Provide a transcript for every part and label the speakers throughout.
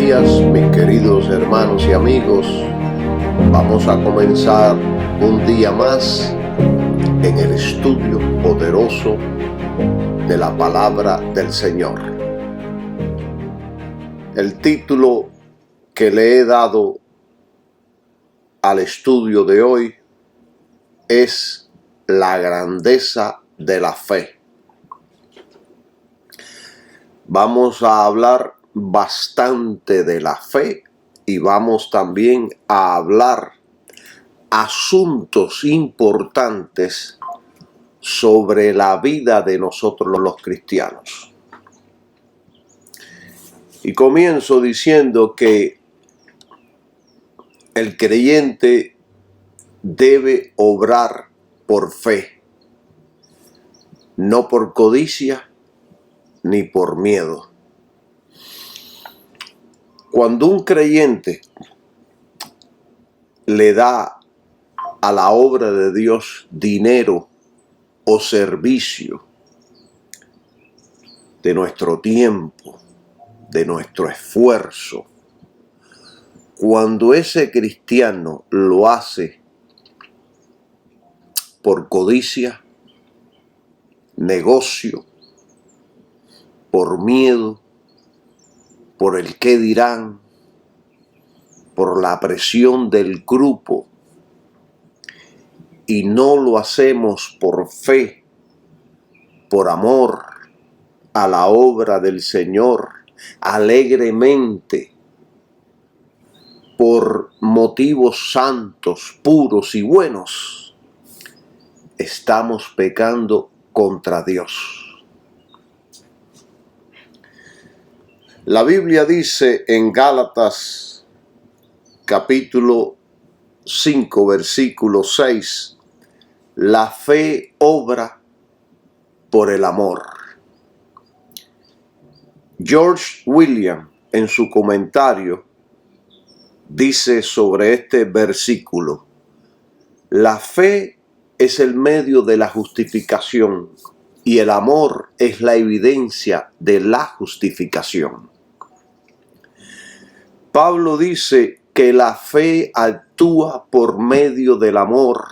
Speaker 1: días, mis queridos hermanos y amigos. Vamos a comenzar un día más en el estudio poderoso de la palabra del Señor. El título que le he dado al estudio de hoy es La grandeza de la fe. Vamos a hablar bastante de la fe y vamos también a hablar asuntos importantes sobre la vida de nosotros los cristianos. Y comienzo diciendo que el creyente debe obrar por fe, no por codicia ni por miedo. Cuando un creyente le da a la obra de Dios dinero o servicio de nuestro tiempo, de nuestro esfuerzo, cuando ese cristiano lo hace por codicia, negocio, por miedo, por el qué dirán, por la presión del grupo, y no lo hacemos por fe, por amor a la obra del Señor, alegremente, por motivos santos, puros y buenos, estamos pecando contra Dios. La Biblia dice en Gálatas capítulo 5 versículo 6, la fe obra por el amor. George William en su comentario dice sobre este versículo, la fe es el medio de la justificación y el amor es la evidencia de la justificación. Pablo dice que la fe actúa por medio del amor.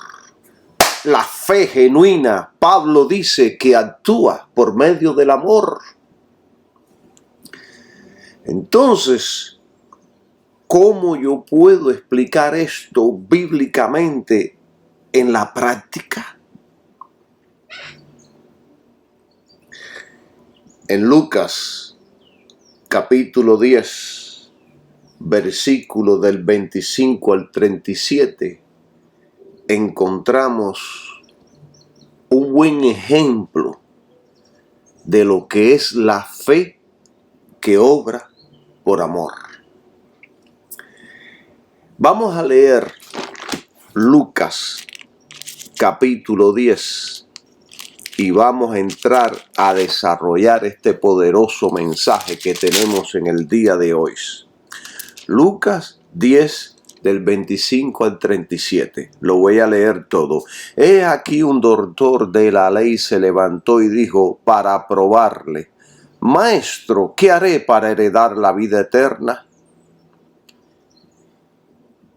Speaker 1: La fe genuina, Pablo dice que actúa por medio del amor. Entonces, ¿cómo yo puedo explicar esto bíblicamente en la práctica? En Lucas capítulo 10, versículo del 25 al 37, encontramos un buen ejemplo de lo que es la fe que obra por amor. Vamos a leer Lucas capítulo 10 y vamos a entrar a desarrollar este poderoso mensaje que tenemos en el día de hoy. Lucas 10 del 25 al 37. Lo voy a leer todo. He aquí un doctor de la ley se levantó y dijo para probarle, Maestro, ¿qué haré para heredar la vida eterna?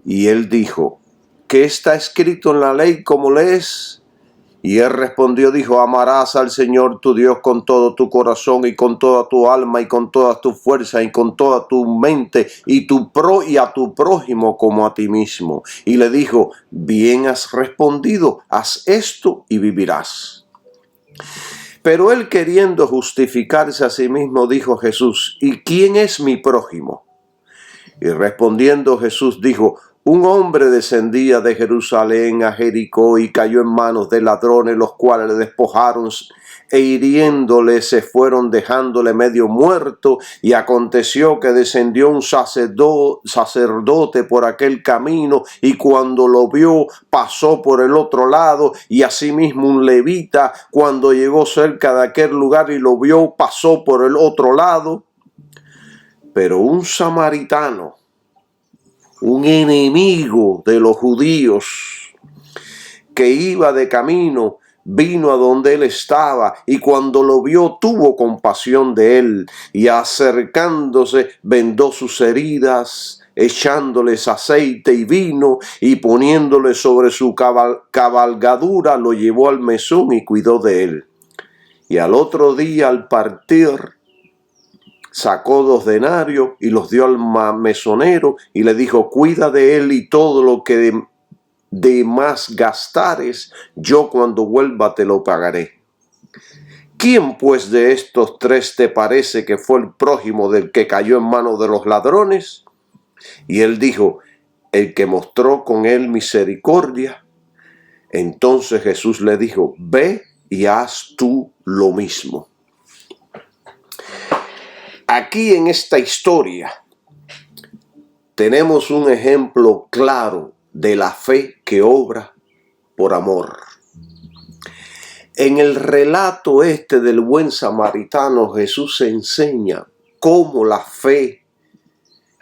Speaker 1: Y él dijo, ¿qué está escrito en la ley como lees? Y él respondió, dijo, amarás al Señor tu Dios con todo tu corazón y con toda tu alma y con toda tu fuerza y con toda tu mente y a tu prójimo como a ti mismo. Y le dijo, bien has respondido, haz esto y vivirás. Pero él queriendo justificarse a sí mismo dijo Jesús, ¿y quién es mi prójimo? Y respondiendo Jesús dijo, un hombre descendía de Jerusalén a Jericó y cayó en manos de ladrones, los cuales le despojaron e hiriéndole se fueron dejándole medio muerto. Y aconteció que descendió un sacerdote por aquel camino y cuando lo vio pasó por el otro lado, y asimismo un levita cuando llegó cerca de aquel lugar y lo vio pasó por el otro lado. Pero un samaritano, un enemigo de los judíos que iba de camino, vino a donde él estaba y cuando lo vio tuvo compasión de él y acercándose vendó sus heridas, echándoles aceite y vino y poniéndole sobre su cabalgadura lo llevó al mesón y cuidó de él. Y al otro día al partir sacó 2 denarios y los dio al mesonero y le dijo: cuida de él y todo lo que de más gastares, yo cuando vuelva te lo pagaré. ¿Quién pues de estos 3 te parece que fue el prójimo del que cayó en manos de los ladrones? Y él dijo: el que mostró con él misericordia. Entonces Jesús le dijo: ve y haz tú lo mismo. Aquí en esta historia tenemos un ejemplo claro de la fe que obra por amor. En el relato del buen samaritano, Jesús enseña cómo la fe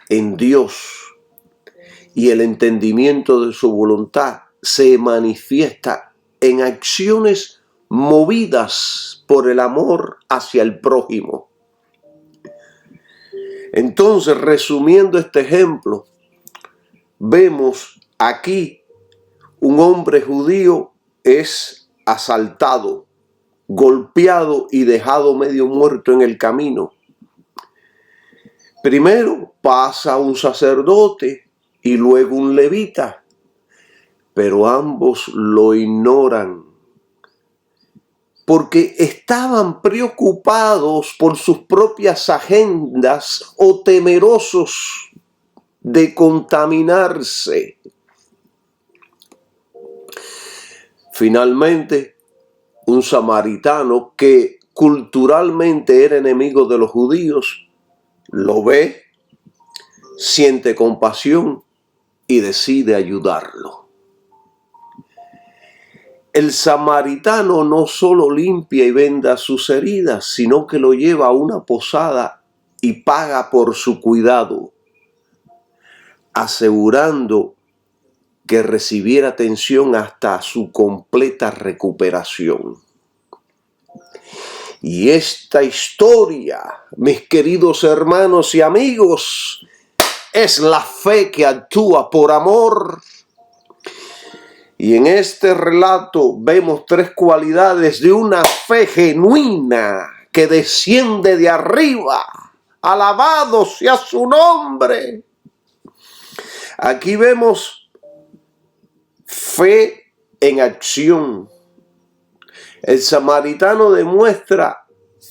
Speaker 1: en Dios y el entendimiento de su voluntad se manifiesta en acciones movidas por el amor hacia el prójimo. Entonces, resumiendo este ejemplo, vemos aquí un hombre judío es asaltado, golpeado y dejado medio muerto en el camino. Primero pasa un sacerdote y luego un levita, pero ambos lo ignoran porque estaban preocupados por sus propias agendas o temerosos de contaminarse. Finalmente, un samaritano que culturalmente era enemigo de los judíos, lo ve, siente compasión y decide ayudarlo. El samaritano no solo limpia y venda sus heridas, sino que lo lleva a una posada y paga por su cuidado, asegurando que recibiera atención hasta su completa recuperación. Y esta historia, mis queridos hermanos y amigos, es la fe que actúa por amor. Y en este relato vemos 3 cualidades de una fe genuina que desciende de arriba. Alabado sea su nombre. Aquí vemos fe en acción. El samaritano demuestra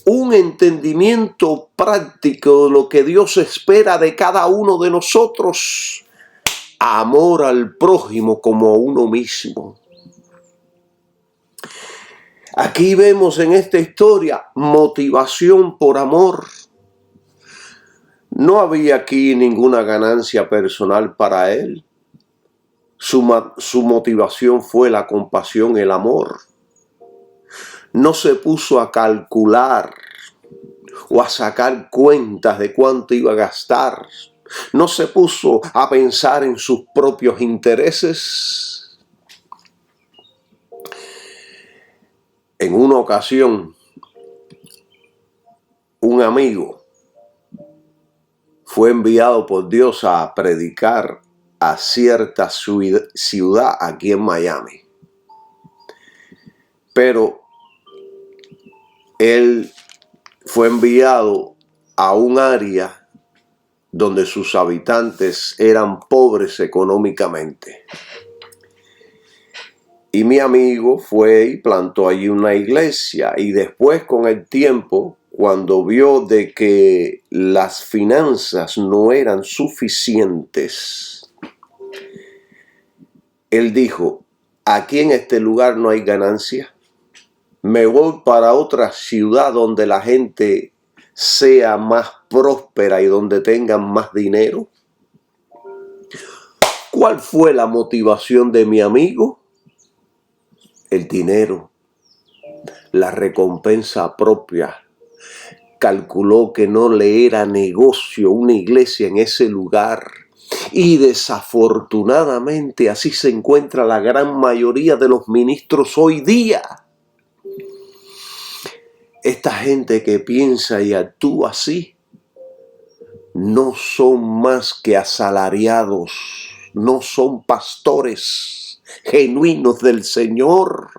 Speaker 1: un entendimiento práctico de lo que Dios espera de cada uno de nosotros. Amor al prójimo como a uno mismo. Aquí vemos en esta historia motivación por amor. No había aquí ninguna ganancia personal para él. Su motivación fue la compasión, el amor. No se puso a calcular o a sacar cuentas de cuánto iba a gastar. No se puso a pensar en sus propios intereses. En una ocasión, un amigo fue enviado por Dios a predicar a cierta ciudad aquí en Miami. Pero él fue enviado a un área donde sus habitantes eran pobres económicamente. Y mi amigo fue y plantó allí una iglesia y después con el tiempo, cuando vio de que las finanzas no eran suficientes, él dijo: aquí en este lugar no hay ganancia, me voy para otra ciudad donde la gente sea más próspera y donde tengan más dinero. ¿Cuál fue la motivación de mi amigo? El dinero, la recompensa propia. Calculó que no le era negocio una iglesia en ese lugar. Y desafortunadamente así se encuentra la gran mayoría de los ministros hoy día. esta gente que piensa y actúa así no son más que asalariados, no son pastores genuinos del Señor.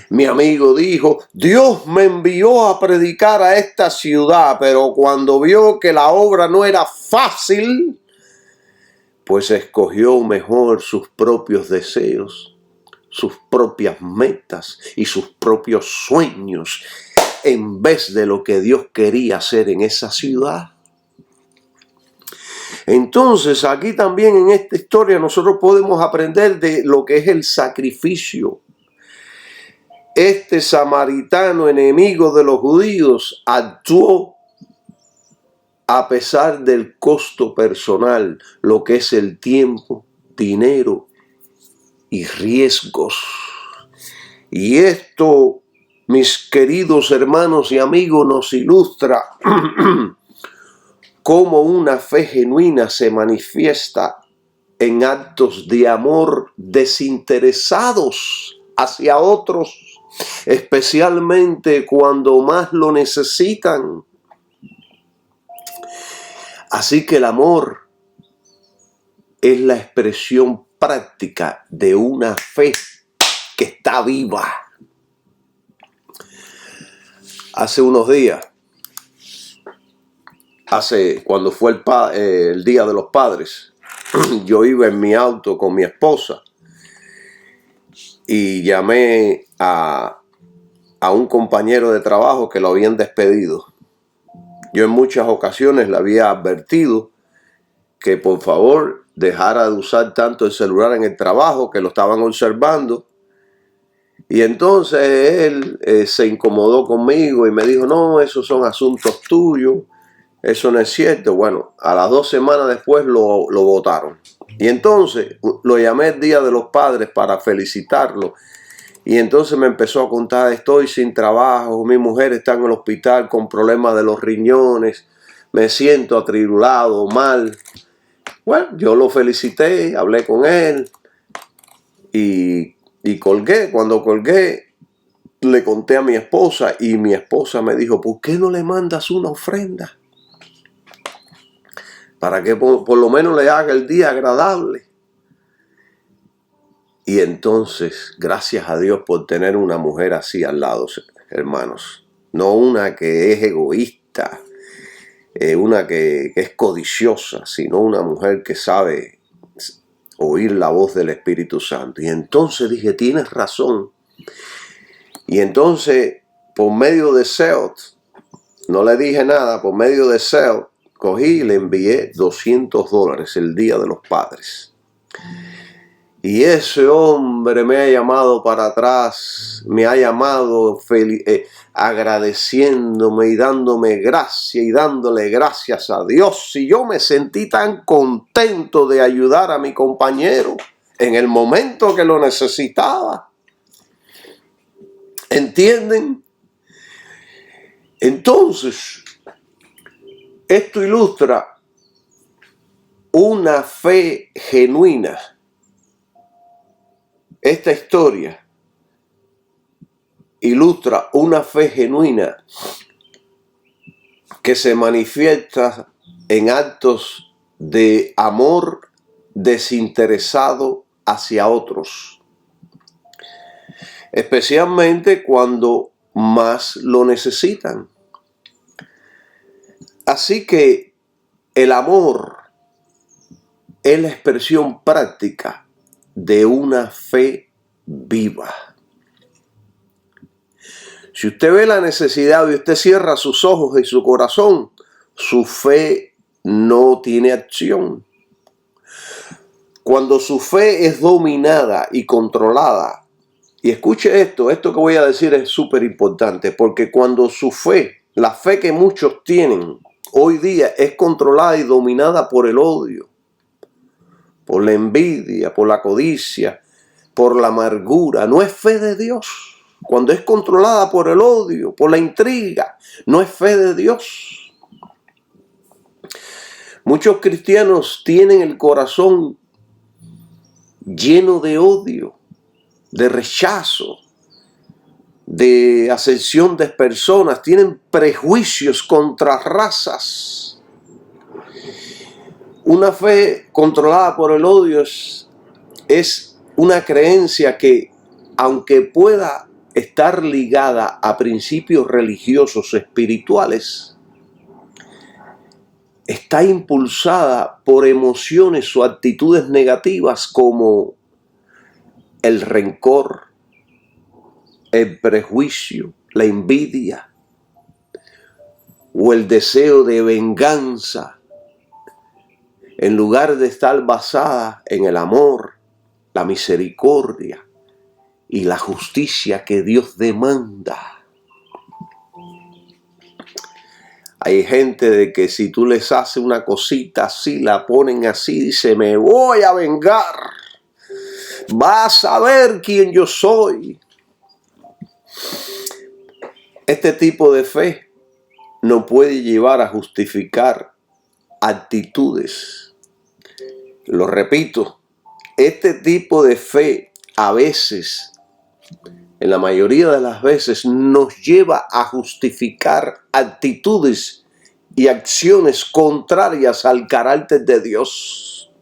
Speaker 1: Mi amigo dijo, Dios me envió a predicar a esta ciudad, pero cuando vio que la obra no era fácil, pues escogió mejor sus propios deseos, sus propias metas y sus propios sueños, en vez de lo que Dios quería hacer en esa ciudad. Entonces, aquí también en esta historia nosotros podemos aprender de lo que es el sacrificio. Este samaritano, enemigo de los judíos, actuó a pesar del costo personal, lo que es el tiempo, dinero y riesgos. Y esto, mis queridos hermanos y amigos, nos ilustra cómo una fe genuina se manifiesta en actos de amor desinteresados hacia otros, especialmente cuando más lo necesitan. Así que el amor es la expresión práctica de una fe que está viva. Hace unos días, cuando fue el Día de los Padres, yo iba en mi auto con mi esposa y llamé a un compañero de trabajo que lo habían despedido. Yo en muchas ocasiones le había advertido que por favor dejara de usar tanto el celular en el trabajo, que lo estaban observando. Y entonces él se incomodó conmigo y me dijo, no, esos son asuntos tuyos, eso no es cierto. Bueno, a las 2 semanas después lo botaron. Y entonces lo llamé el Día de los Padres para felicitarlo. Y entonces me empezó a contar, estoy sin trabajo, mi mujer está en el hospital con problemas de los riñones, me siento atribulado, mal. Bueno, yo lo felicité, hablé con él y colgué. Cuando colgué, le conté a mi esposa y mi esposa me dijo, ¿por qué no le mandas una ofrenda? Para que por lo menos le haga el día agradable. Y entonces, gracias a Dios por tener una mujer así al lado, hermanos. No una que es egoísta, una que es codiciosa, sino una mujer que sabe oír la voz del Espíritu Santo. Y entonces dije, tienes razón. Y entonces, por medio de Seot, no le dije nada, por medio de Seot, cogí y le envié $200 el Día de los Padres. Y ese hombre me ha llamado para atrás, me ha llamado agradeciéndome y dándome gracia y dándole gracias a Dios. Y yo me sentí tan contento de ayudar a mi compañero en el momento que lo necesitaba. ¿Entienden? Entonces, esto ilustra una fe genuina. Esta historia ilustra una fe genuina que se manifiesta en actos de amor desinteresado hacia otros, especialmente cuando más lo necesitan. Así que el amor es la expresión práctica de una fe viva. Si usted ve la necesidad y usted cierra sus ojos y su corazón, su fe no tiene acción. Cuando su fe es dominada y controlada, y escuche esto que voy a decir es súper importante, porque cuando su fe, la fe que muchos tienen hoy día, es controlada y dominada por el odio, por la envidia, por la codicia, por la amargura, no es fe de Dios. Cuando es controlada por el odio, por la intriga, no es fe de Dios. Muchos cristianos tienen el corazón lleno de odio, de rechazo, de acepción de personas, tienen prejuicios contra razas. Una fe controlada por el odio es una creencia que, aunque pueda estar ligada a principios religiosos espirituales, está impulsada por emociones o actitudes negativas como el rencor, el prejuicio, la envidia o el deseo de venganza, en lugar de estar basada en el amor, la misericordia y la justicia que Dios demanda. Hay gente de que si tú les haces una cosita así, la ponen así, dice, me voy a vengar. Vas a ver quién yo soy. Este tipo de fe no puede llevar a justificar actitudes. Lo repito, este tipo de fe a veces, en la mayoría de las veces, nos lleva a justificar actitudes y acciones contrarias al carácter de Dios.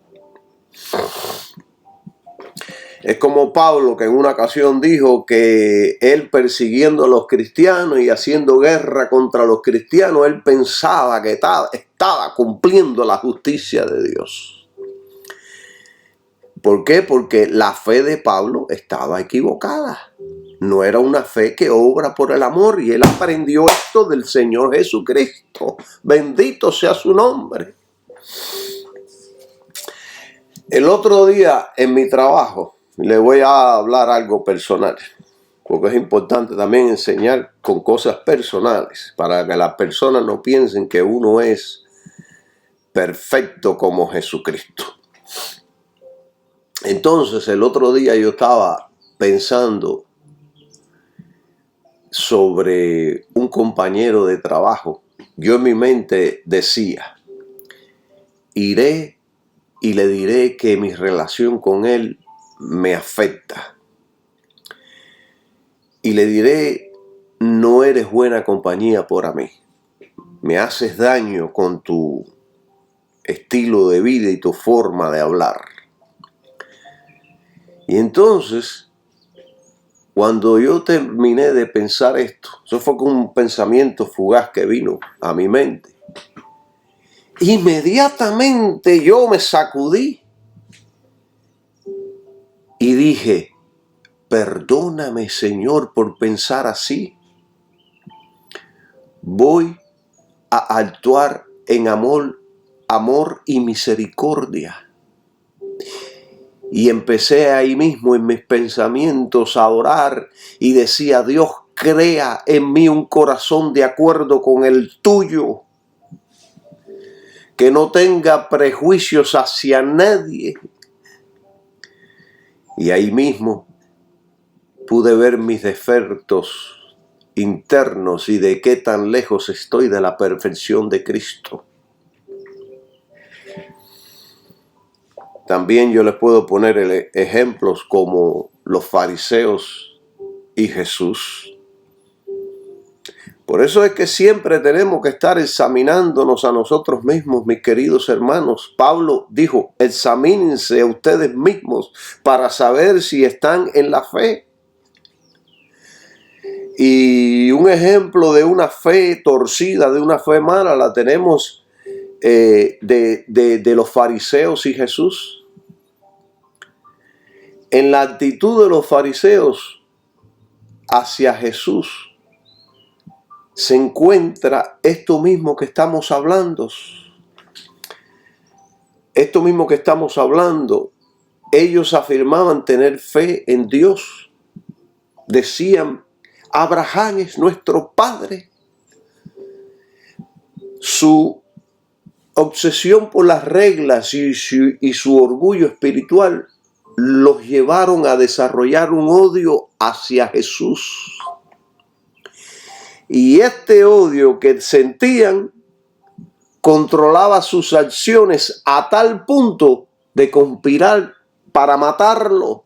Speaker 1: Es como Pablo, que en una ocasión dijo que él, persiguiendo a los cristianos y haciendo guerra contra los cristianos, él pensaba que estaba cumpliendo la justicia de Dios. ¿Por qué? Porque la fe de Pablo estaba equivocada. No era una fe que obra por el amor, y él aprendió esto del Señor Jesucristo. Bendito sea su nombre. El otro día en mi trabajo, le voy a hablar algo personal, porque es importante también enseñar con cosas personales, para que las personas no piensen que uno es perfecto como Jesucristo. Entonces, el otro día yo estaba pensando sobre un compañero de trabajo. Yo en mi mente decía, iré y le diré que mi relación con él me afecta. Y le diré, no eres buena compañía para mí. Me haces daño con tu estilo de vida y tu forma de hablar. Y entonces, cuando yo terminé de pensar esto, eso fue como un pensamiento fugaz que vino a mi mente. Inmediatamente yo me sacudí y dije, perdóname, Señor, por pensar así. Voy a actuar en amor y misericordia. Y empecé ahí mismo en mis pensamientos a orar y decía, Dios, crea en mí un corazón de acuerdo con el tuyo, que no tenga prejuicios hacia nadie. Y ahí mismo pude ver mis defectos internos y de qué tan lejos estoy de la perfección de Cristo. También yo les puedo poner ejemplos como los fariseos y Jesús. Por eso es que siempre tenemos que estar examinándonos a nosotros mismos, mis queridos hermanos. Pablo dijo, examínense a ustedes mismos para saber si están en la fe. Y un ejemplo de una fe torcida, de una fe mala, la tenemos de los fariseos y Jesús. En la actitud de los fariseos hacia Jesús se encuentra esto mismo que estamos hablando. Esto mismo que estamos hablando. Ellos afirmaban tener fe en Dios. Decían, Abraham es nuestro padre. Su obsesión por las reglas y su orgullo espiritual los llevaron a desarrollar un odio hacia Jesús. Y este odio que sentían controlaba sus acciones a tal punto de conspirar para matarlo.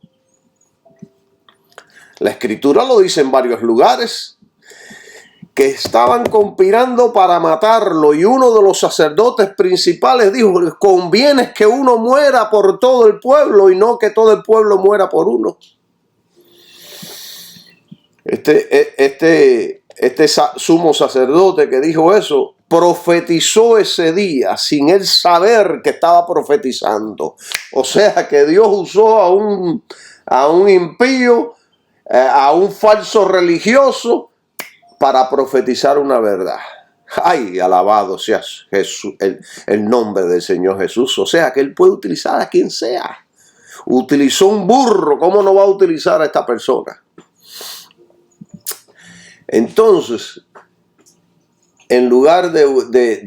Speaker 1: La Escritura lo dice en varios lugares, que estaban conspirando para matarlo, y uno de los sacerdotes principales dijo: conviene que uno muera por todo el pueblo y no que todo el pueblo muera por uno. Este sumo sacerdote que dijo eso profetizó ese día sin él saber que estaba profetizando. O sea que Dios usó a un impío, a un falso religioso, para profetizar una verdad. Ay, alabado sea Jesús, el nombre del Señor Jesús. O sea que Él puede utilizar a quien sea. Utilizó un burro, ¿cómo no va a utilizar a esta persona? Entonces, en lugar de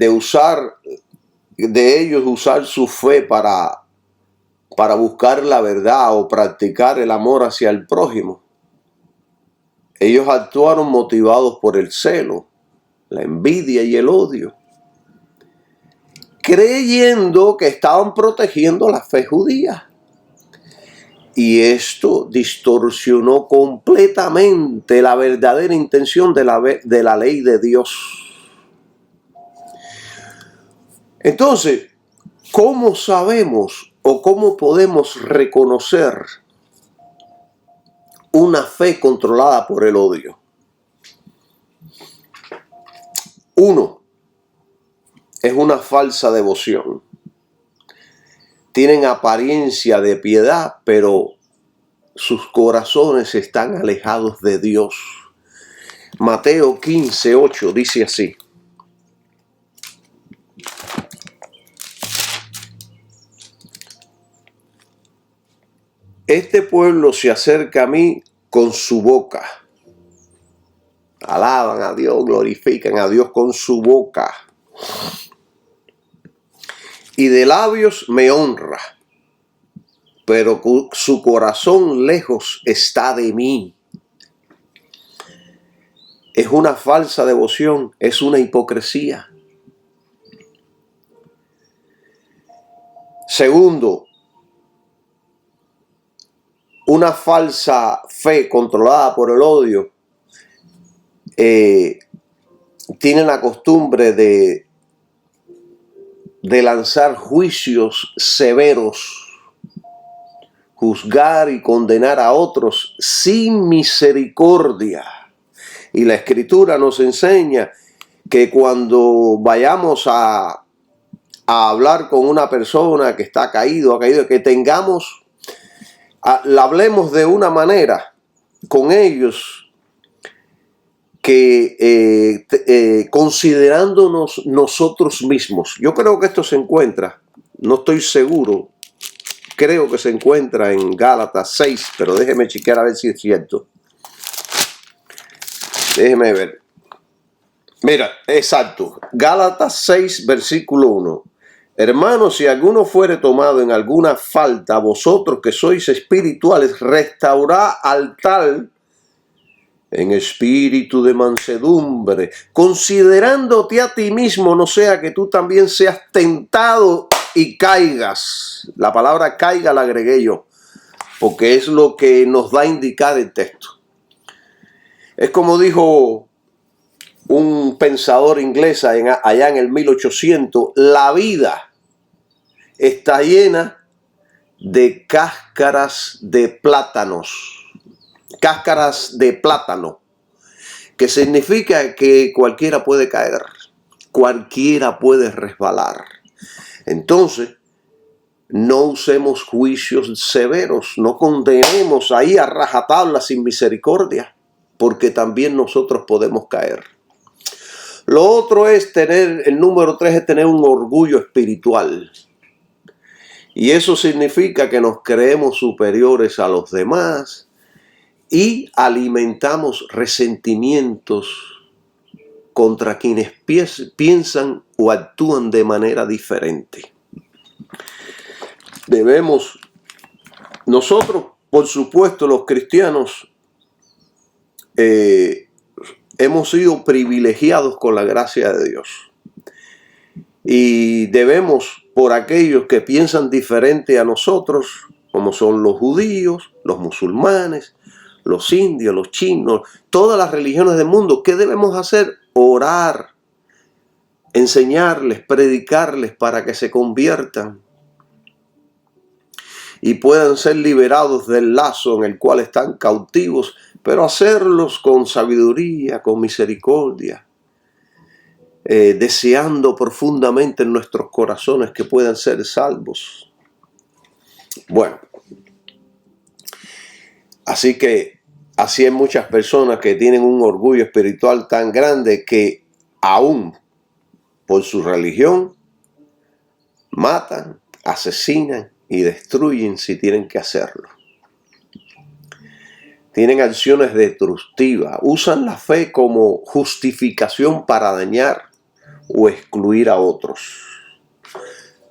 Speaker 1: ellos usar su fe para buscar la verdad o practicar el amor hacia el prójimo, ellos actuaron motivados por el celo, la envidia y el odio, creyendo que estaban protegiendo la fe judía. Y esto distorsionó completamente la verdadera intención de la ley de Dios. Entonces, ¿cómo sabemos o cómo podemos reconocer una fe controlada por el odio? Uno, es una falsa devoción. Tienen apariencia de piedad, pero sus corazones están alejados de Dios. Mateo 15:8 dice así: este pueblo se acerca a mí con su boca. Alaban a Dios, glorifican a Dios con su boca. Y de labios me honra, pero su corazón lejos está de mí. Es una falsa devoción, es una hipocresía. Segundo, una falsa fe controlada por el odio tiene la costumbre de lanzar juicios severos, juzgar y condenar a otros sin misericordia. Y la Escritura nos enseña que cuando vayamos a hablar con una persona que está caído, que la hablemos de una manera con ellos que considerándonos nosotros mismos. Yo creo que esto se encuentra, no estoy seguro, creo que se encuentra en Gálatas 6, pero déjeme chequear a ver si es cierto. Déjeme ver. Mira, exacto. Gálatas 6, versículo 1. Hermanos, si alguno fuere tomado en alguna falta, vosotros que sois espirituales, restaurad al tal en espíritu de mansedumbre, considerándote a ti mismo, no sea que tú también seas tentado y caigas. La palabra caiga la agregué yo, porque es lo que nos va a indicar el texto. Es como dijo un pensador inglés allá en el 1800, la vida está llena de cáscaras de plátanos. Cáscaras de plátano, que significa que cualquiera puede caer, cualquiera puede resbalar. Entonces, no usemos juicios severos, no condenemos ahí a rajatabla sin misericordia, porque también nosotros podemos caer. Lo otro es el número 3 es tener un orgullo espiritual. Y eso significa que nos creemos superiores a los demás y alimentamos resentimientos contra quienes piensan o actúan de manera diferente. Nosotros, por supuesto, los cristianos, hemos sido privilegiados con la gracia de Dios. Y debemos, por aquellos que piensan diferente a nosotros, como son los judíos, los musulmanes, los indios, los chinos, todas las religiones del mundo. ¿Qué debemos hacer? Orar, enseñarles, predicarles para que se conviertan y puedan ser liberados del lazo en el cual están cautivos, pero hacerlos con sabiduría, con misericordia, deseando profundamente en nuestros corazones que puedan ser salvos. Bueno, así que así hay muchas personas que tienen un orgullo espiritual tan grande que aún por su religión matan, asesinan y destruyen si tienen que hacerlo. Tienen acciones destructivas, usan la fe como justificación para dañar o excluir a otros.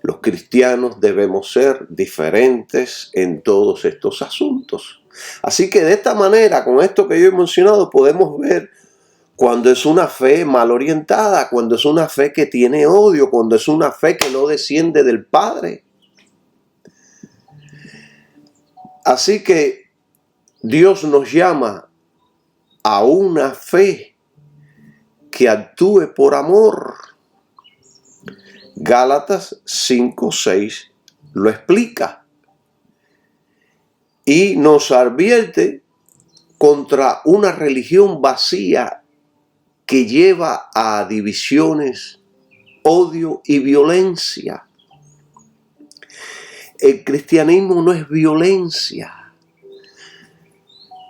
Speaker 1: Los cristianos debemos ser diferentes en todos estos asuntos. Así que de esta manera, con esto que yo he mencionado, podemos ver cuando es una fe mal orientada, cuando es una fe que tiene odio, cuando es una fe que no desciende del Padre. Así que Dios nos llama a una fe que actúe por amor. Gálatas 5:6 lo explica y nos advierte contra una religión vacía que lleva a divisiones, odio y violencia. El cristianismo no es violencia.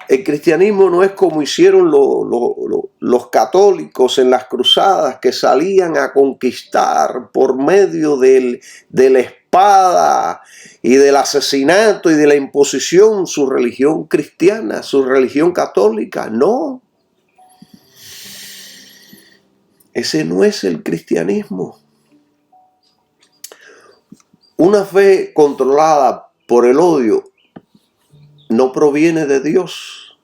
Speaker 1: El cristianismo no es como hicieron los católicos en las cruzadas, que salían a conquistar por medio de la espada y del asesinato y de la imposición su religión cristiana, su religión católica. No. Ese no es el cristianismo. Una fe controlada por el odio no proviene de Dios,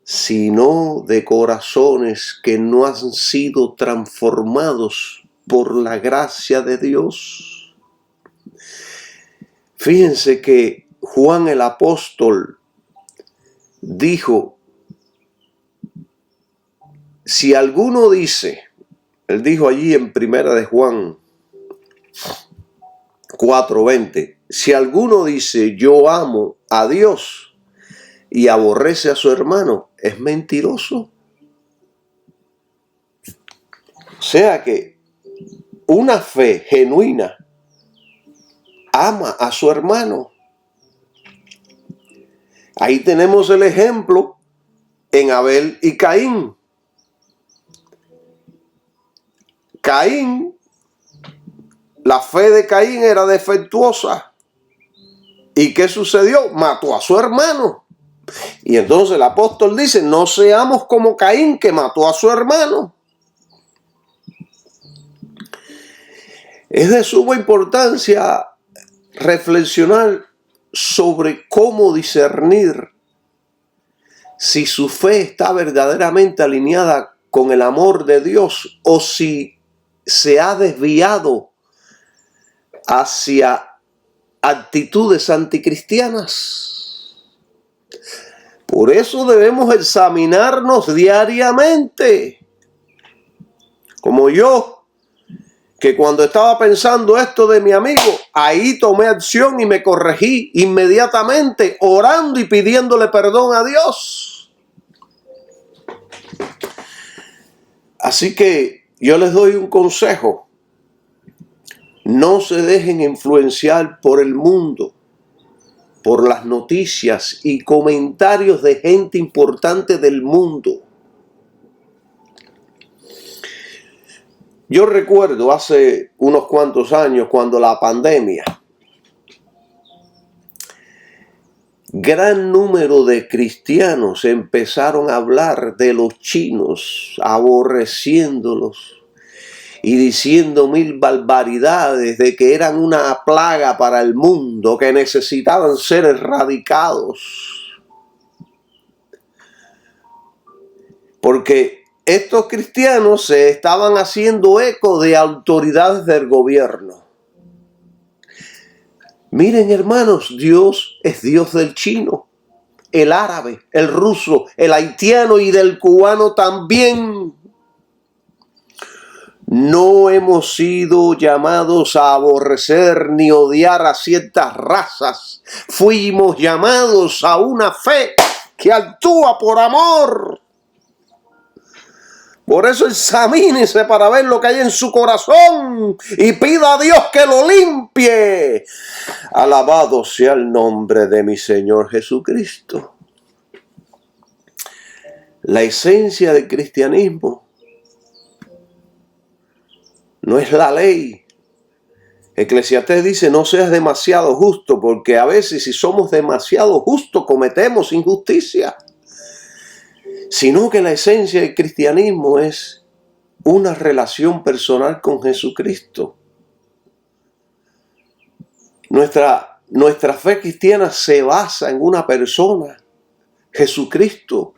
Speaker 1: sino de corazones que no han sido transformados por la gracia de Dios. Fíjense que Juan el apóstol dijo, si alguno dice, él dijo allí en primera de Juan 4:20, si alguno dice yo amo a Dios y aborrece a su hermano, es mentiroso. O sea que una fe genuina ama a su hermano. Ahí tenemos el ejemplo en Abel y Caín. Caín, la fe de Caín era defectuosa. ¿Y qué sucedió? Mató a su hermano. Y entonces el apóstol dice, no seamos como Caín, que mató a su hermano. Es de suma importancia reflexionar sobre cómo discernir si su fe está verdaderamente alineada con el amor de Dios o si se ha desviado hacia actitudes anticristianas. Por eso debemos examinarnos diariamente. Como yo, que cuando estaba pensando esto de mi amigo, ahí tomé acción y me corregí inmediatamente, orando y pidiéndole perdón a Dios. Así que yo les doy un consejo. No se dejen influenciar por el mundo, por las noticias y comentarios de gente importante del mundo. Yo recuerdo hace unos cuantos años, cuando la pandemia, gran número de cristianos empezaron a hablar de los chinos, aborreciéndolos y diciendo mil barbaridades de que eran una plaga para el mundo, que necesitaban ser erradicados. Porque estos cristianos se estaban haciendo eco de autoridades del gobierno. Miren, hermanos, Dios es Dios del chino. el árabe, el ruso, el haitiano y del cubano también. No hemos sido llamados a aborrecer ni odiar a ciertas razas. Fuimos llamados a una fe que actúa por amor. Por eso examínese para ver lo que hay en su corazón y pida a Dios que lo limpie. Alabado sea el nombre de mi Señor Jesucristo. La esencia del cristianismo no es la ley. Eclesiastés dice, no seas demasiado justo, porque a veces si somos demasiado justos cometemos injusticia. Sino que la esencia del cristianismo es una relación personal con Jesucristo. Nuestra fe cristiana se basa en una persona, Jesucristo.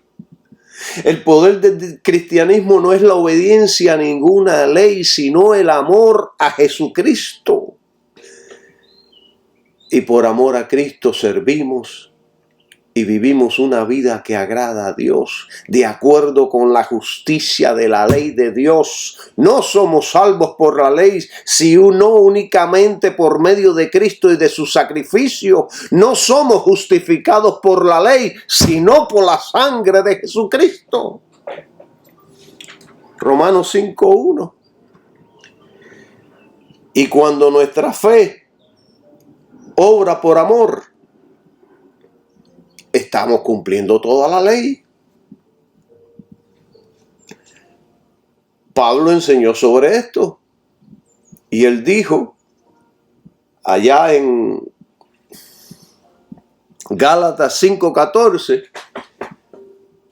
Speaker 1: El poder del cristianismo no es la obediencia a ninguna ley, sino el amor a Jesucristo. Y por amor a Cristo servimos y vivimos una vida que agrada a Dios, de acuerdo con la justicia de la ley de Dios. No somos salvos por la ley, sino únicamente por medio de Cristo y de su sacrificio. No somos justificados por la ley, sino por la sangre de Jesucristo. Romanos 5:1. Y cuando nuestra fe obra por amor, estamos cumpliendo toda la ley. Pablo enseñó sobre esto y él dijo allá en Gálatas 5:14,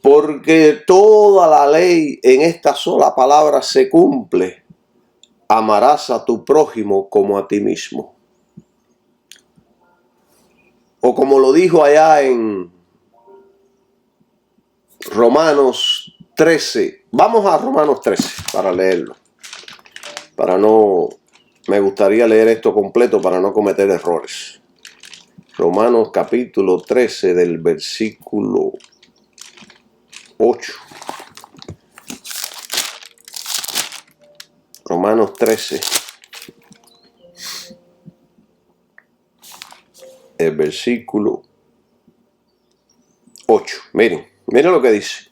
Speaker 1: porque toda la ley en esta sola palabra se cumple: amarás a tu prójimo como a ti mismo. O como lo dijo allá en Romanos 13. Vamos a Romanos 13 para leerlo. Me gustaría leer esto completo para no cometer errores. Romanos capítulo 13 del versículo 8. Romanos 13. El versículo 8. Miren lo que dice.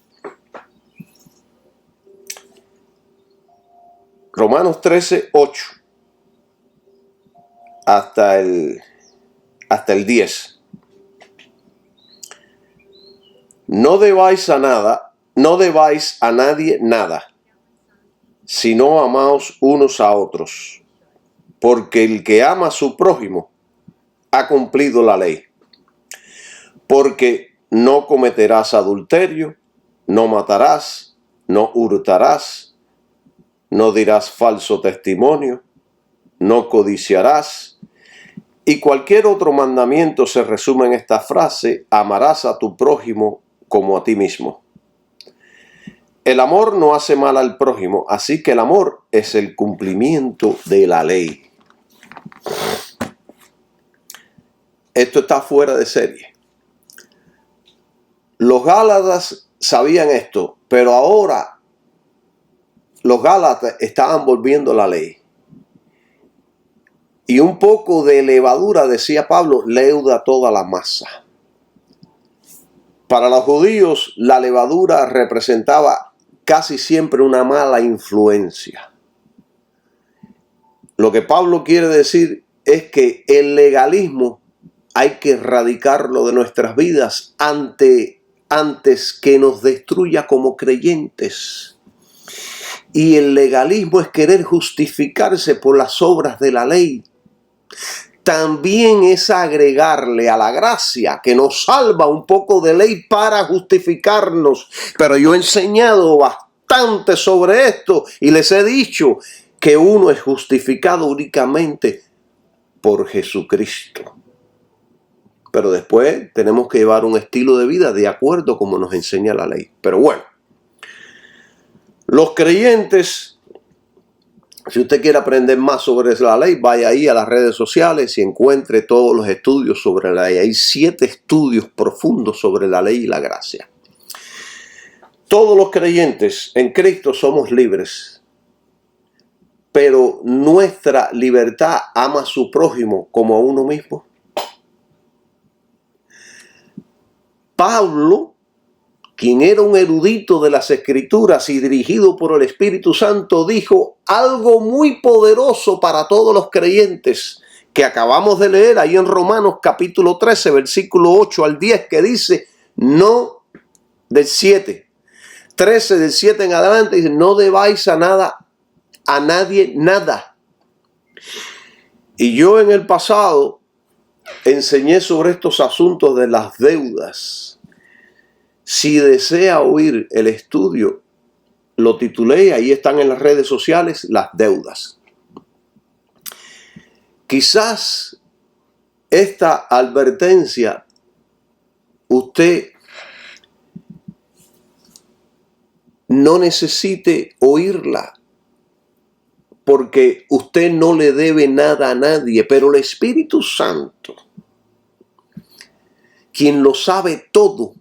Speaker 1: Romanos 13, 8. Hasta el 10. No debáis a nadie nada, sino amaos unos a otros, porque el que ama a su prójimo ha cumplido la ley. Porque no cometerás adulterio, no matarás, no hurtarás, no dirás falso testimonio, no codiciarás. Y cualquier otro mandamiento se resume en esta frase: amarás a tu prójimo como a ti mismo. El amor no hace mal al prójimo, así que el amor es el cumplimiento de la ley. Esto está fuera de serie. Los Gálatas sabían esto, pero ahora los Gálatas estaban volviendo la ley. Y un poco de levadura, decía Pablo, leuda toda la masa. Para los judíos, la levadura representaba casi siempre una mala influencia. Lo que Pablo quiere decir es que el legalismo hay que erradicarlo de nuestras vidas antes que nos destruya como creyentes. Y el legalismo es querer justificarse por las obras de la ley. También es agregarle a la gracia que nos salva un poco de ley para justificarnos. Pero yo he enseñado bastante sobre esto y les he dicho que uno es justificado únicamente por Jesucristo. Pero después tenemos que llevar un estilo de vida de acuerdo como nos enseña la ley. Pero bueno, los creyentes Si usted quiere aprender más sobre la ley, vaya ahí a las redes sociales y encuentre todos los estudios sobre la ley. Hay 7 estudios profundos sobre la ley y la gracia. Todos los creyentes en Cristo somos libres, pero nuestra libertad ama a su prójimo como a uno mismo. Pablo, quien era un erudito de las Escrituras y dirigido por el Espíritu Santo, dijo algo muy poderoso para todos los creyentes que acabamos de leer ahí en Romanos capítulo 13, versículo 8 al 10, que dice, no del 7, 13 del 7 en adelante, dice, no debáis a nadie nada. Y yo en el pasado enseñé sobre estos asuntos de las deudas. Si desea oír el estudio, lo titulé, ahí están en las redes sociales, las deudas. Quizás esta advertencia usted no necesite oírla, porque usted no le debe nada a nadie, pero el Espíritu Santo, quien lo sabe todo,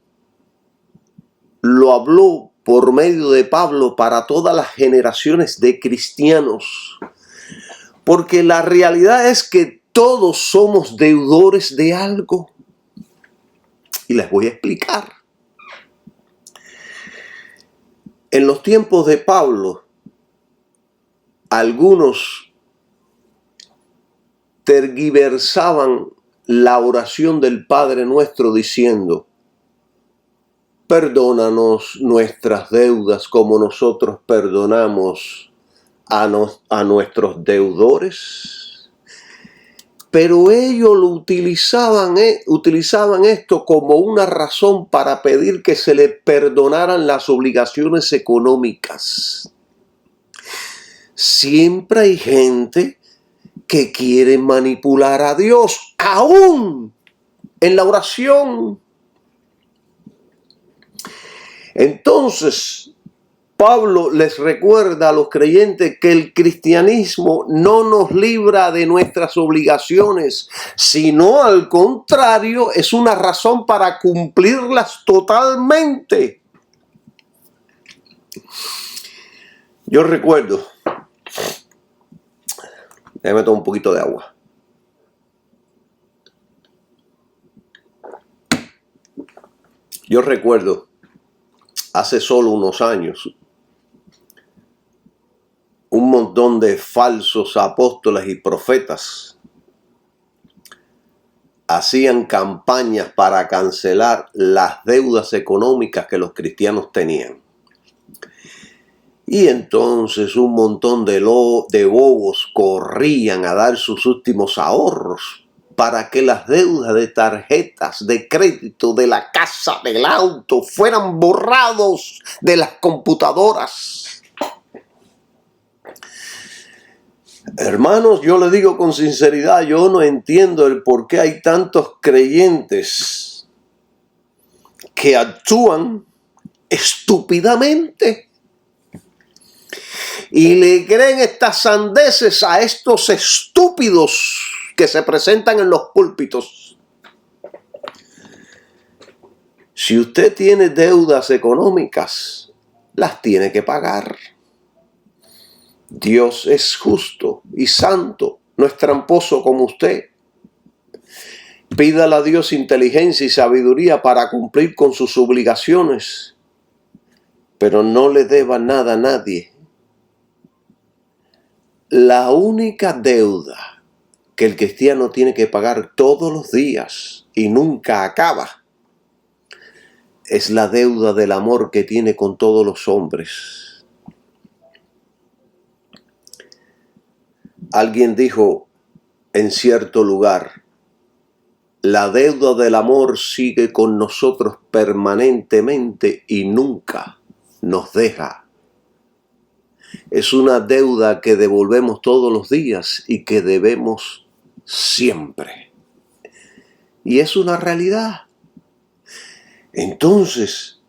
Speaker 1: lo habló por medio de Pablo para todas las generaciones de cristianos, porque la realidad es que todos somos deudores de algo. Y les voy a explicar. En los tiempos de Pablo, algunos tergiversaban la oración del Padre Nuestro diciendo, perdónanos nuestras deudas como nosotros perdonamos a nuestros deudores. Pero ellos lo utilizaban esto como una razón para pedir que se le perdonaran las obligaciones económicas. Siempre hay gente que quiere manipular a Dios, aún en la oración. Entonces, Pablo les recuerda a los creyentes que el cristianismo no nos libra de nuestras obligaciones, sino al contrario, es una razón para cumplirlas totalmente. Yo recuerdo, déjame tomar un poquito de agua. Yo recuerdo hace solo unos años un montón de falsos apóstoles y profetas hacían campañas para cancelar las deudas económicas que los cristianos tenían. Y entonces un montón de bobos corrían a dar sus últimos ahorros para que las deudas de tarjetas de crédito, de la casa, del auto, fueran borrados de las computadoras. Hermanos, yo le digo con sinceridad, yo no entiendo el por qué hay tantos creyentes que actúan estúpidamente y le creen estas sandeces a estos estúpidos que se presentan en los púlpitos. Si usted tiene deudas económicas, las tiene que pagar. Dios es justo y santo, no es tramposo como usted. Pídale a Dios inteligencia y sabiduría para cumplir con sus obligaciones, pero no le deba nada a nadie. La única deuda que el cristiano tiene que pagar todos los días y nunca acaba es la deuda del amor que tiene con todos los hombres. Alguien dijo en cierto lugar, la deuda del amor sigue con nosotros permanentemente y nunca nos deja. Es una deuda que devolvemos todos los días y que debemos siempre. Y es una realidad. Entonces,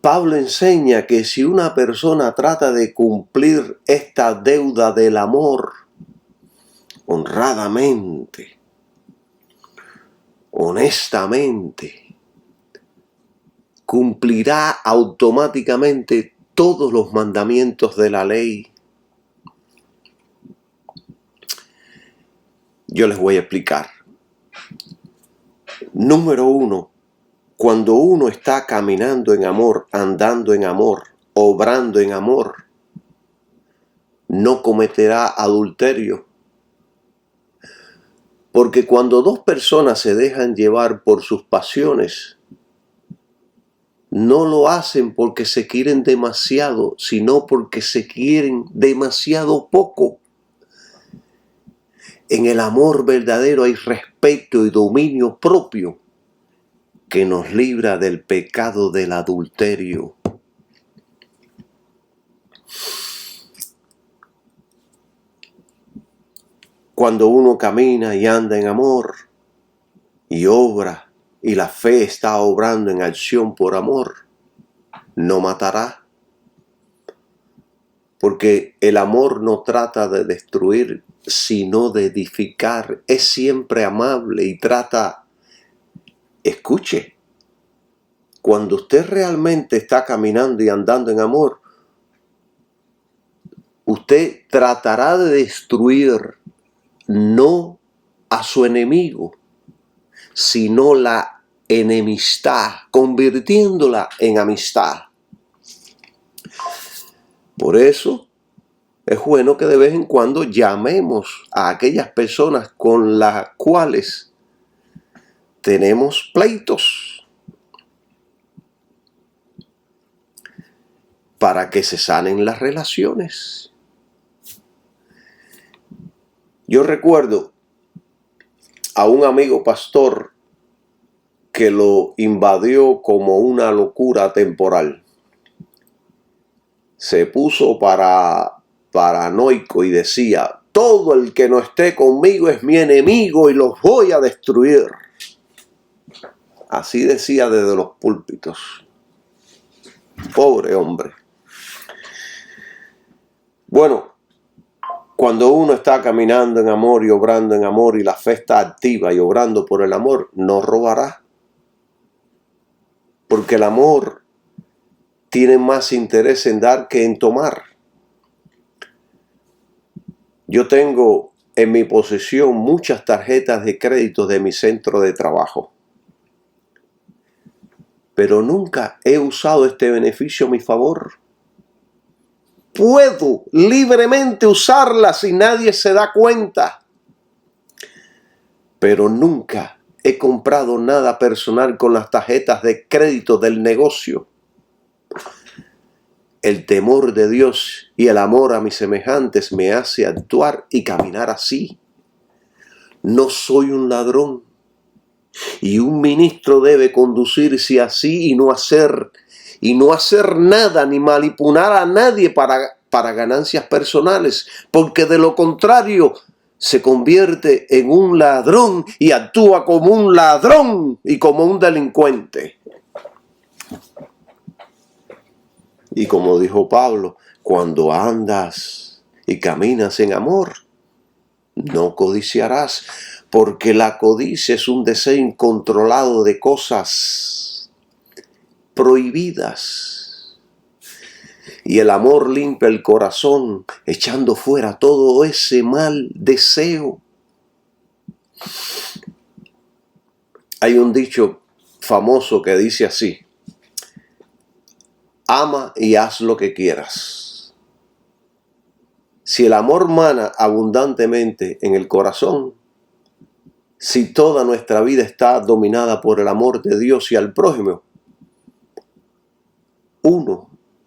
Speaker 1: Pablo enseña que si una persona trata de cumplir esta deuda del amor honradamente, honestamente, cumplirá automáticamente todos los mandamientos de la ley. Yo les voy a explicar. Número 1, cuando uno está caminando en amor, andando en amor, obrando en amor, no cometerá adulterio. Porque cuando dos personas se dejan llevar por sus pasiones, no lo hacen porque se quieren demasiado, sino porque se quieren demasiado poco. En el amor verdadero hay respeto y dominio propio que nos libra del pecado del adulterio. Cuando uno camina y anda en amor y obra, y la fe está obrando en acción por amor, no matará. Porque el amor no trata de destruir, sino de edificar. Es siempre amable y trata. Escuche, cuando usted realmente está caminando y andando en amor, usted tratará de destruir no a su enemigo, sino la enemistad, convirtiéndola en amistad. Por eso es bueno que de vez en cuando llamemos a aquellas personas con las cuales tenemos pleitos para que se sanen las relaciones. Yo recuerdo a un amigo pastor que lo invadió como una locura temporal. Se puso paranoico y decía: todo el que no esté conmigo es mi enemigo y los voy a destruir. Así decía desde los púlpitos. Pobre hombre. Bueno, cuando uno está caminando en amor y obrando en amor y la fe está activa y obrando por el amor, no robará. Porque el amor tiene más interés en dar que en tomar. Yo tengo en mi posesión muchas tarjetas de crédito de mi centro de trabajo. Pero nunca he usado este beneficio a mi favor. Puedo libremente usarlas y nadie se da cuenta. Pero nunca he comprado nada personal con las tarjetas de crédito del negocio. El temor de Dios y el amor a mis semejantes me hace actuar y caminar así. No soy un ladrón. Y un ministro debe conducirse así y no hacer nada ni manipular a nadie para ganancias personales, porque de lo contrario se convierte en un ladrón y actúa como un ladrón y como un delincuente. Y como dijo Pablo, cuando andas y caminas en amor, no codiciarás, porque la codicia es un deseo incontrolado de cosas prohibidas. Y el amor limpia el corazón, echando fuera todo ese mal deseo. Hay un dicho famoso que dice así: ama y haz lo que quieras. Si el amor mana abundantemente en el corazón, si toda nuestra vida está dominada por el amor de Dios y al prójimo,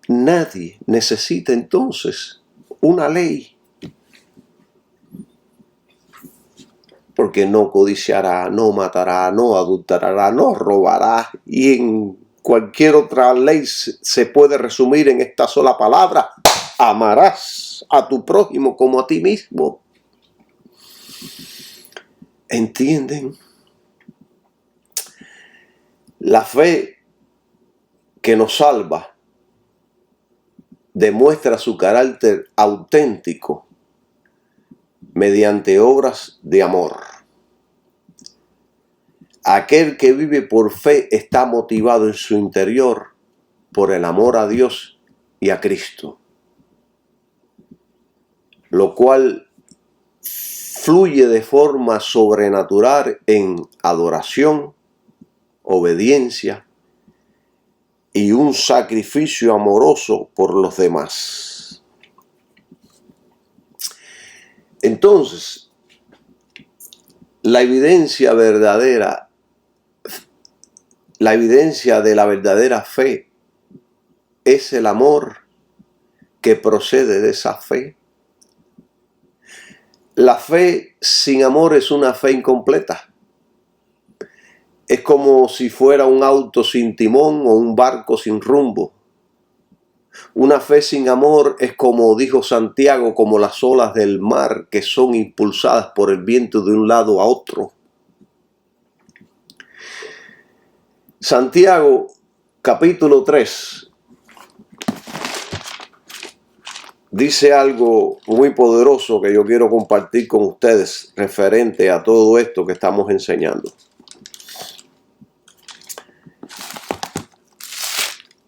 Speaker 1: nadie necesita entonces una ley. Porque no codiciará, no matará, no adulterará, no robará. Y en cualquier otra ley se puede resumir en esta sola palabra: amarás a tu prójimo como a ti mismo. ¿Entienden? La fe que nos salva demuestra su carácter auténtico mediante obras de amor. Aquel que vive por fe está motivado en su interior por el amor a Dios y a Cristo, lo cual fluye de forma sobrenatural en adoración, obediencia y un sacrificio amoroso por los demás. Entonces, la evidencia verdadera, la evidencia de la verdadera fe es el amor que procede de esa fe. La fe sin amor es una fe incompleta. Es como si fuera un auto sin timón o un barco sin rumbo. Una fe sin amor es, como dijo Santiago, como las olas del mar que son impulsadas por el viento de un lado a otro. Santiago, capítulo 3, dice algo muy poderoso que yo quiero compartir con ustedes referente a todo esto que estamos enseñando.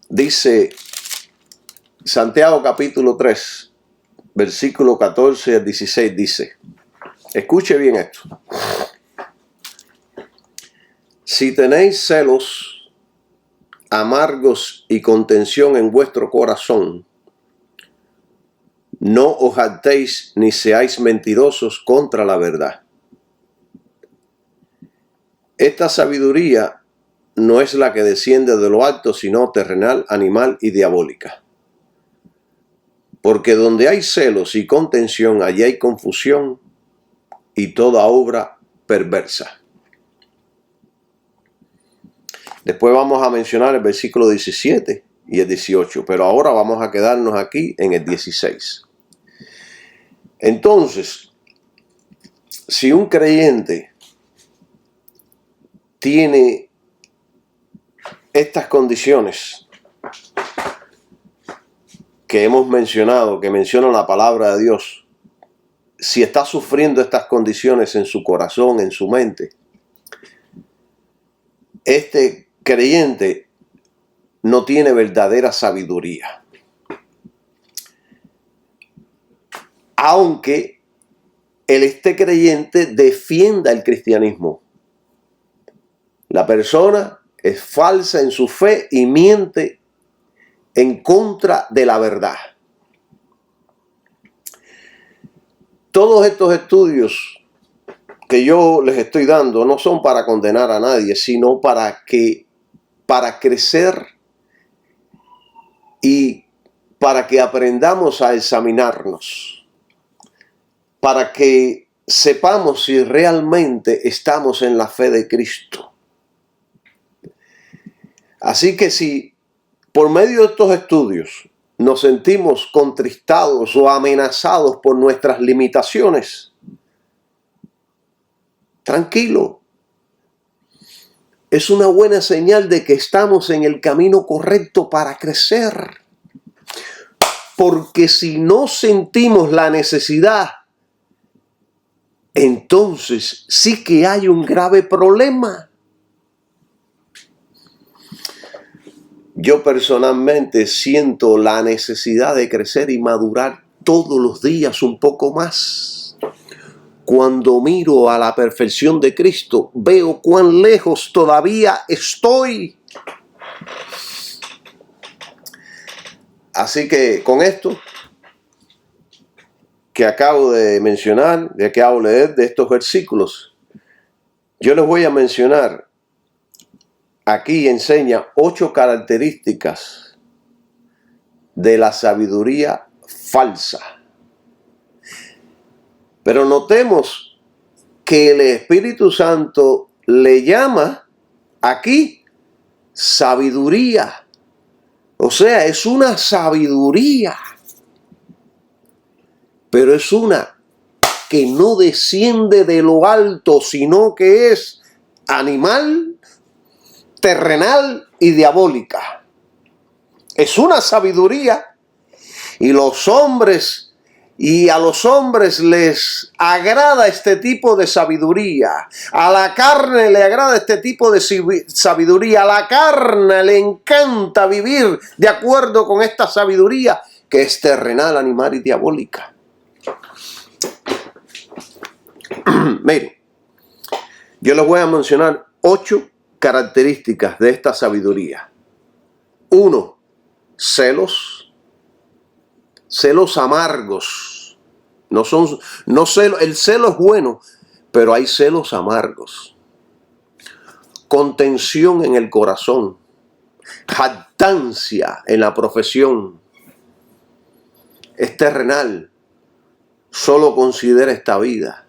Speaker 1: Dice Santiago capítulo 3, versículo 14 al 16, dice, escuche bien esto. Si tenéis celos amargos y contención en vuestro corazón, no os jactéis ni seáis mentirosos contra la verdad. Esta sabiduría no es la que desciende de lo alto, sino terrenal, animal y diabólica. Porque donde hay celos y contención, allí hay confusión y toda obra perversa. Después vamos a mencionar el versículo 17 y el 18, pero ahora vamos a quedarnos aquí en el 16. Entonces, si un creyente tiene estas condiciones que hemos mencionado, que menciona la palabra de Dios, si está sufriendo estas condiciones en su corazón, en su mente, este creyente no tiene verdadera sabiduría. Aunque este creyente defienda el cristianismo, la persona es falsa en su fe y miente en contra de la verdad. Todos estos estudios que yo les estoy dando no son para condenar a nadie, sino para crecer y para que aprendamos a examinarnos, para que sepamos si realmente estamos en la fe de Cristo. Así que si por medio de estos estudios nos sentimos contristados o amenazados por nuestras limitaciones, tranquilo. Es una buena señal de que estamos en el camino correcto para crecer. Porque si no sentimos la necesidad, entonces sí que hay un grave problema. Yo personalmente siento la necesidad de crecer y madurar todos los días un poco más. Cuando miro a la perfección de Cristo, veo cuán lejos todavía estoy. Así que con esto que acabo de mencionar, de que acabo de leer de estos versículos, yo les voy a mencionar, aquí enseña 8 características de la sabiduría falsa. Pero notemos que el Espíritu Santo le llama aquí sabiduría. O sea, es una sabiduría. Pero es una que no desciende de lo alto, sino que es animal, terrenal y diabólica. Es una sabiduría. Y a los hombres les agrada este tipo de sabiduría. A la carne le agrada este tipo de sabiduría. A la carne le encanta vivir de acuerdo con esta sabiduría que es terrenal, animal y diabólica. Miren, yo les voy a mencionar 8 características de esta sabiduría. 1. Celos. Celos amargos. No celos, el celo es bueno, pero hay celos amargos. Contención en el corazón. Jactancia en la profesión. Es terrenal. Solo considera esta vida.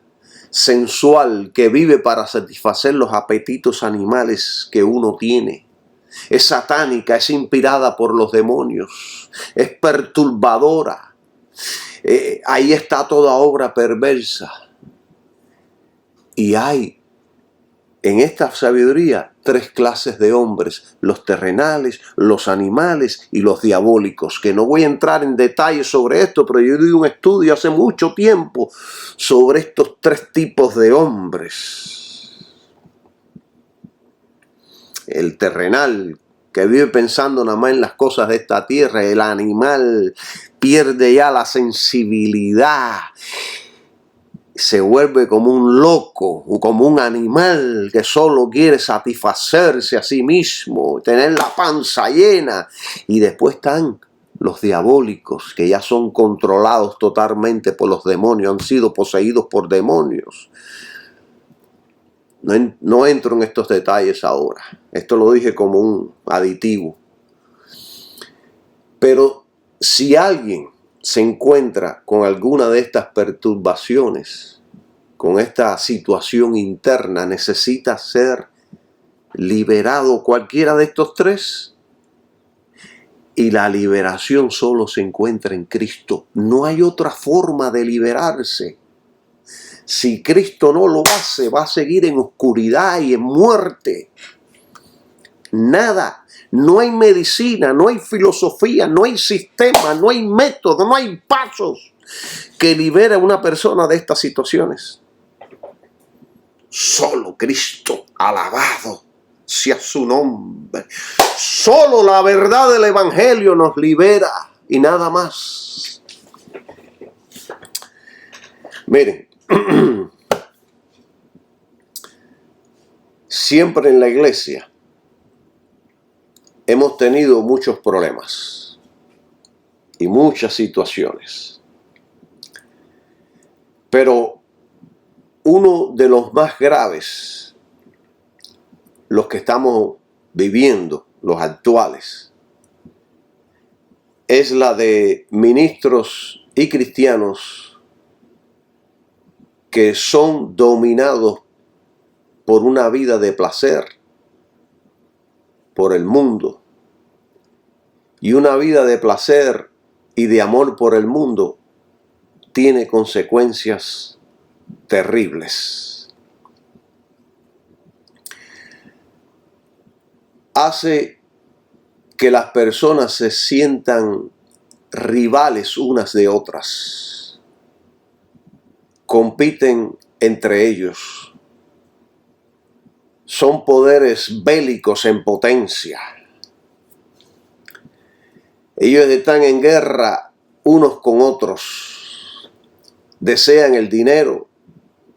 Speaker 1: Sensual, que vive para satisfacer los apetitos animales que uno tiene. Es satánica, es inspirada por los demonios, es perturbadora. Ahí está toda obra perversa. Y hay en esta sabiduría 3 clases de hombres: los terrenales, los animales y los diabólicos, que no voy a entrar en detalles sobre esto, pero yo di un estudio hace mucho tiempo sobre estos 3 tipos de hombres. El terrenal, que vive pensando nada más en las cosas de esta tierra. El animal pierde ya la sensibilidad. Se vuelve como un loco, como un animal que solo quiere satisfacerse a sí mismo, tener la panza llena. Y después están los diabólicos, que ya son controlados totalmente por los demonios, han sido poseídos por demonios. No entro en estos detalles ahora. Esto lo dije como un aditivo. Pero si alguien se encuentra con alguna de estas perturbaciones, con esta situación interna, necesita ser liberado cualquiera de estos 3. Y la liberación solo se encuentra en Cristo. No hay otra forma de liberarse. Si Cristo no lo hace, va a seguir en oscuridad y en muerte. Nada. No hay medicina, no hay filosofía, no hay sistema, no hay método, no hay pasos que libere a una persona de estas situaciones. Solo Cristo, alabado sea su nombre. Solo la verdad del Evangelio nos libera y nada más. Miren, siempre en la iglesia hemos tenido muchos problemas y muchas situaciones. Pero uno de los más graves, los que estamos viviendo, los actuales, es la de ministros y cristianos que son dominados por una vida de placer, por el mundo. Y una vida de placer y de amor por el mundo tiene consecuencias terribles. Hace que las personas se sientan rivales unas de otras. Compiten entre ellos. Son poderes bélicos en potencia. Ellos están en guerra unos con otros. Desean el dinero,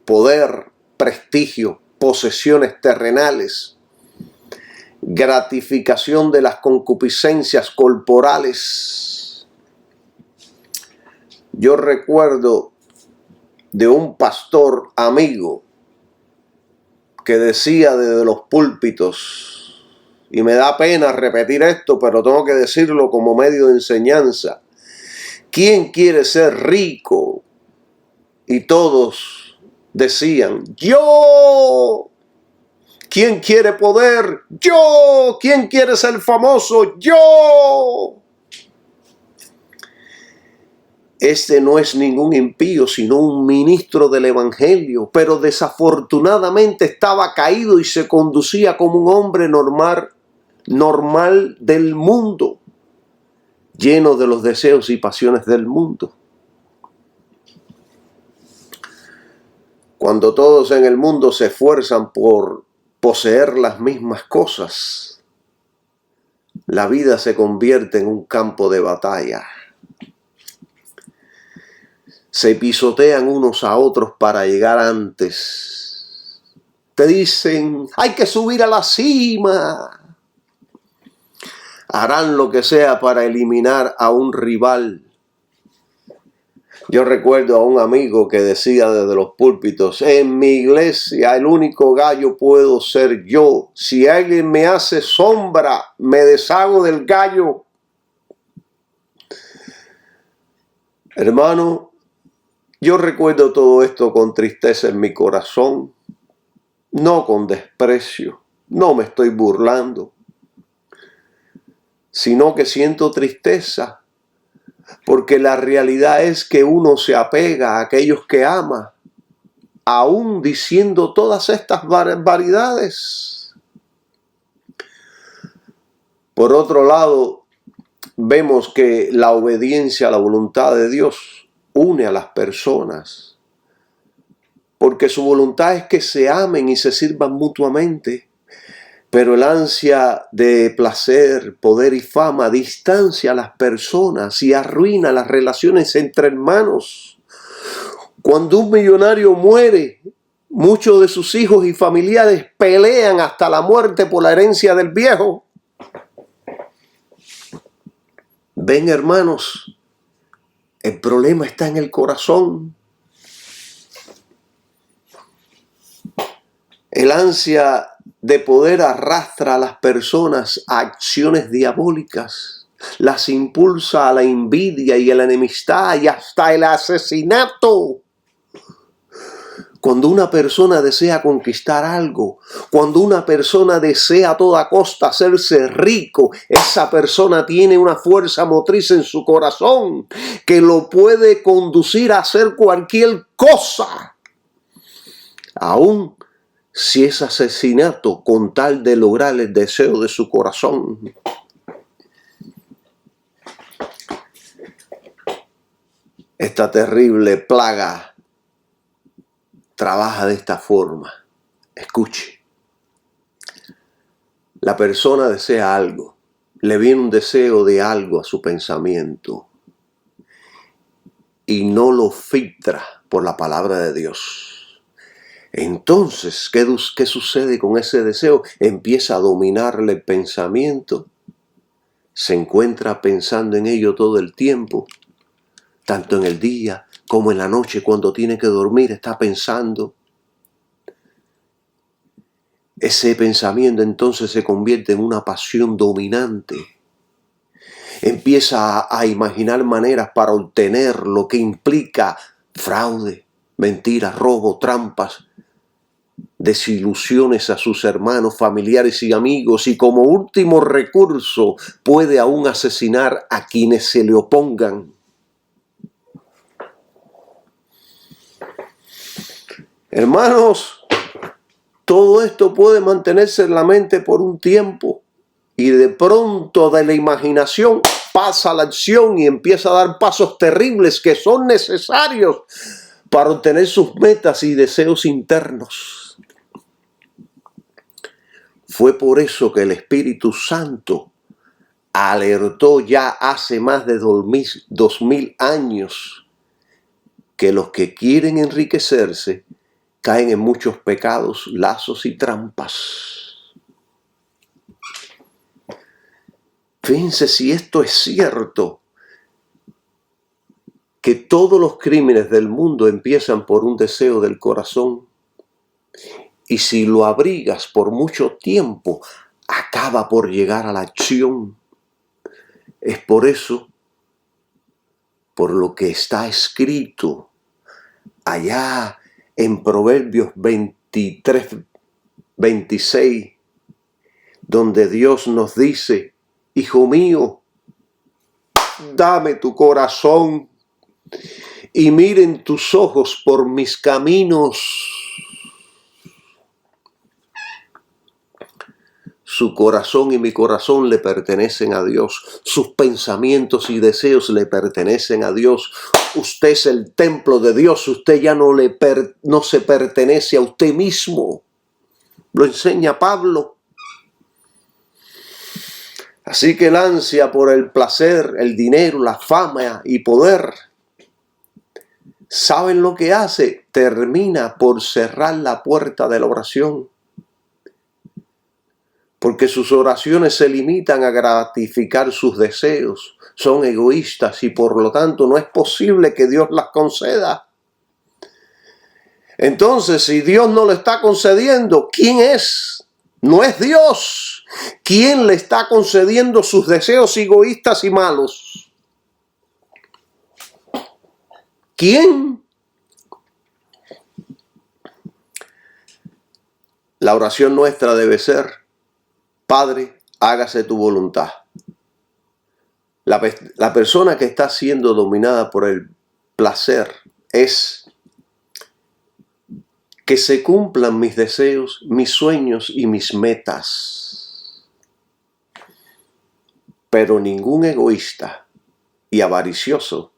Speaker 1: poder, prestigio, posesiones terrenales, gratificación de las concupiscencias corporales. Yo recuerdo de un pastor amigo que decía desde los púlpitos, y me da pena repetir esto, pero tengo que decirlo como medio de enseñanza: ¿quién quiere ser rico? Y todos decían, yo. ¿Quién quiere poder? Yo. ¿Quién quiere ser famoso? Yo. Este no es ningún impío, sino un ministro del Evangelio, pero desafortunadamente estaba caído y se conducía como un hombre normal del mundo. lleno de los deseos y pasiones del mundo. Cuando todos en el mundo se esfuerzan por poseer las mismas cosas, la vida se convierte en un campo de batalla. Se pisotean unos a otros para llegar antes. Te dicen, hay que subir a la cima. Harán lo que sea para eliminar a un rival. Yo recuerdo a un amigo que decía desde los púlpitos, en mi iglesia el único gallo puedo ser yo. Si alguien me hace sombra, me deshago del gallo. Hermano, yo recuerdo todo esto con tristeza en mi corazón, no con desprecio, no me estoy burlando, sino que siento tristeza, porque la realidad es que uno se apega a aquellos que ama, aún diciendo todas estas barbaridades. Por otro lado, vemos que la obediencia a la voluntad de Dios une a las personas, porque su voluntad es que se amen y se sirvan mutuamente, pero el ansia de placer, poder y fama distancia a las personas y arruina las relaciones entre hermanos. Cuando un millonario muere, muchos de sus hijos y familiares pelean hasta la muerte por la herencia del viejo. Ven, hermanos, el problema está en el corazón. El ansia de poder arrastra a las personas a acciones diabólicas. Las impulsa a la envidia y a la enemistad y hasta el asesinato. Cuando una persona desea conquistar algo, cuando una persona desea a toda costa hacerse rico, esa persona tiene una fuerza motriz en su corazón que lo puede conducir a hacer cualquier cosa, aun si es asesinato, con tal de lograr el deseo de su corazón. Esta terrible plaga trabaja de esta forma. Escuche. La persona desea algo. Le viene un deseo de algo a su pensamiento. Y no lo filtra por la palabra de Dios. Entonces, ¿qué sucede con ese deseo? Empieza a dominarle el pensamiento. Se encuentra pensando en ello todo el tiempo. Tanto en el día como en la noche, cuando tiene que dormir, está pensando. Ese pensamiento entonces se convierte en una pasión dominante. Empieza a imaginar maneras para obtener lo que implica fraude, mentiras, robo, trampas, desilusiones a sus hermanos, familiares y amigos, y como último recurso puede aún asesinar a quienes se le opongan. Hermanos, todo esto puede mantenerse en la mente por un tiempo y de pronto de la imaginación pasa a la acción y empieza a dar pasos terribles que son necesarios para obtener sus metas y deseos internos. Fue por eso que el Espíritu Santo alertó ya hace más de 2000 años que los que quieren enriquecerse caen en muchos pecados, lazos y trampas. Fíjense si esto es cierto, que todos los crímenes del mundo empiezan por un deseo del corazón. Y si lo abrigas por mucho tiempo, acaba por llegar a la acción. Es por eso, por lo que está escrito allá en Proverbios 23, 26, donde Dios nos dice, hijo mío, dame tu corazón y miren tus ojos por mis caminos. Su corazón y mi corazón le pertenecen a Dios. Sus pensamientos y deseos le pertenecen a Dios. Usted es el templo de Dios. Usted ya no se pertenece a usted mismo. Lo enseña Pablo. Así que el ansia por el placer, el dinero, la fama y poder, ¿saben lo que hace? Termina por cerrar la puerta de la oración. Porque sus oraciones se limitan a gratificar sus deseos, son egoístas y por lo tanto no es posible que Dios las conceda. Entonces, si Dios no lo está concediendo, ¿quién es? No es Dios. ¿Quién le está concediendo sus deseos egoístas y malos? ¿Quién? La oración nuestra debe ser: Padre, hágase tu voluntad. La persona que está siendo dominada por el placer es que se cumplan mis deseos, mis sueños y mis metas. Pero ningún egoísta y avaricioso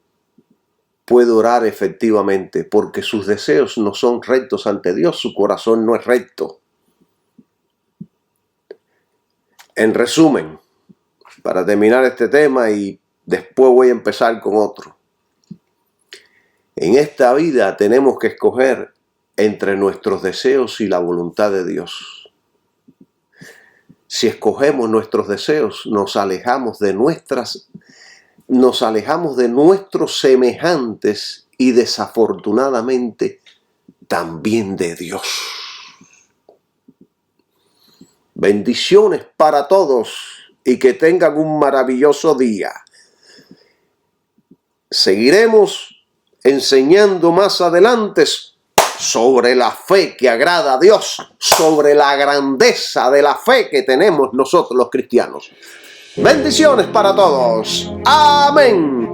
Speaker 1: puede orar efectivamente porque sus deseos no son rectos ante Dios, su corazón no es recto. En resumen, para terminar este tema y después voy a empezar con otro. En esta vida tenemos que escoger entre nuestros deseos y la voluntad de Dios. Si escogemos nuestros deseos, nos alejamos de nuestros semejantes y desafortunadamente también de Dios. Bendiciones para todos y que tengan un maravilloso día. Seguiremos enseñando más adelante sobre la fe que agrada a Dios, sobre la grandeza de la fe que tenemos nosotros los cristianos. Bendiciones para todos. Amén.